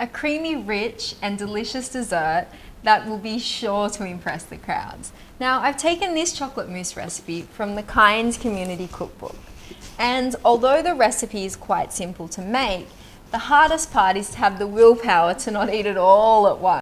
A creamy, rich and delicious dessert that will be sure to impress the crowds. Now, I've taken this chocolate mousse recipe from the Kind's Community Cookbook. And although the recipe is quite simple to make, the hardest part is to have the willpower to not eat it all at once.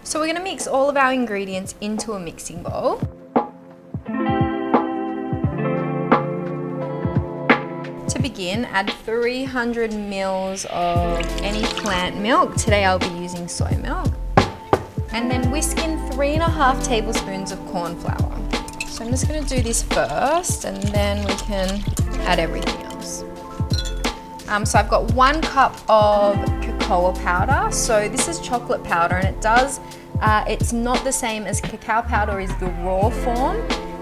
So we're going to mix all of our ingredients into a mixing bowl. To begin, add 300 ml of any plant milk. Today I'll be using soy milk. And then whisk in 3.5 tablespoons of cornflour. So I'm just going to do this first and then we can add everything else. So I've got 1 cup of cocoa powder. So this is chocolate powder and it's not the same as cacao powder is the raw form.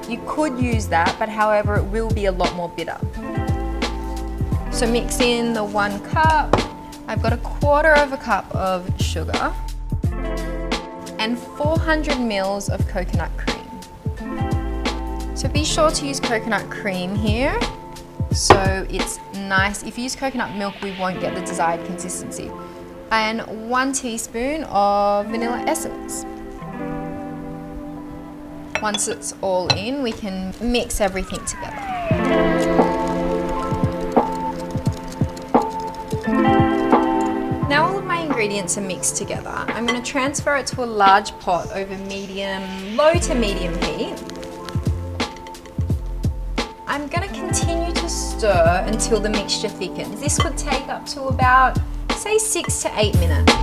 You could use that, but however it will be a lot more bitter. So mix in the 1 cup. I've got 1/4 cup of sugar and 400 ml of coconut cream. So be sure to use coconut cream here. So it's nice. If you use coconut milk, we won't get the desired consistency. And 1 teaspoon of vanilla essence. Once it's all in, we can mix everything together. Now all of my ingredients are mixed together. I'm going to transfer it to a large pot over low to medium heat. I'm going to continue to stir until the mixture thickens. This could take up to about, say, 6 to 8 minutes.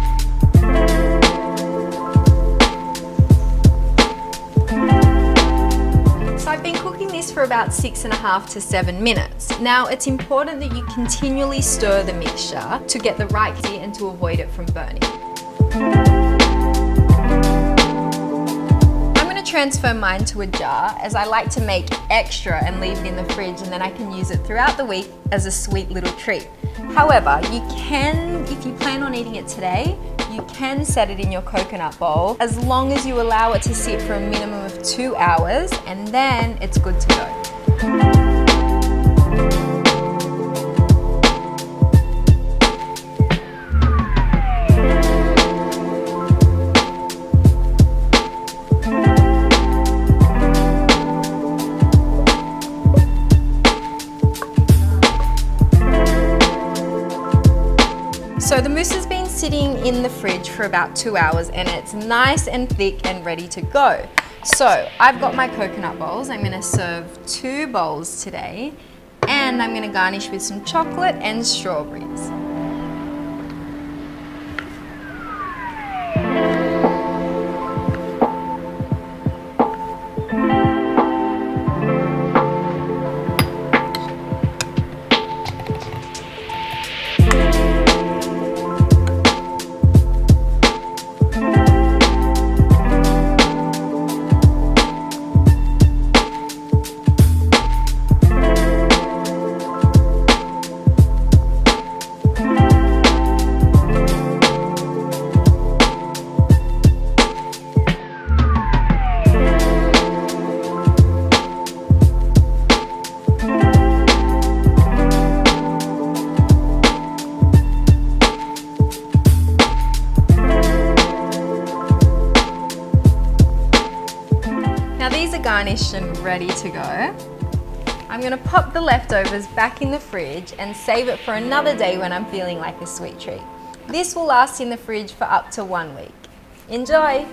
So I've been cooking this for about 6.5 to 7 minutes. Now it's important that you continually stir the mixture to get the right heat and to avoid it from burning. Transfer mine to a jar as I like to make extra and leave it in the fridge, and then I can use it throughout the week as a sweet little treat. However, you can, if you plan on eating it today, you can set it in your coconut bowl as long as you allow it to sit for a minimum of 2 hours, and then it's good to go. So the mousse has been sitting in the fridge for about 2 hours and it's nice and thick and ready to go. So I've got my coconut bowls. I'm going to serve 2 bowls today and I'm going to garnish with some chocolate and strawberries. Now these are garnished and ready to go. I'm going to pop the leftovers back in the fridge and save it for another day when I'm feeling like a sweet treat. This will last in the fridge for up to 1 week. Enjoy!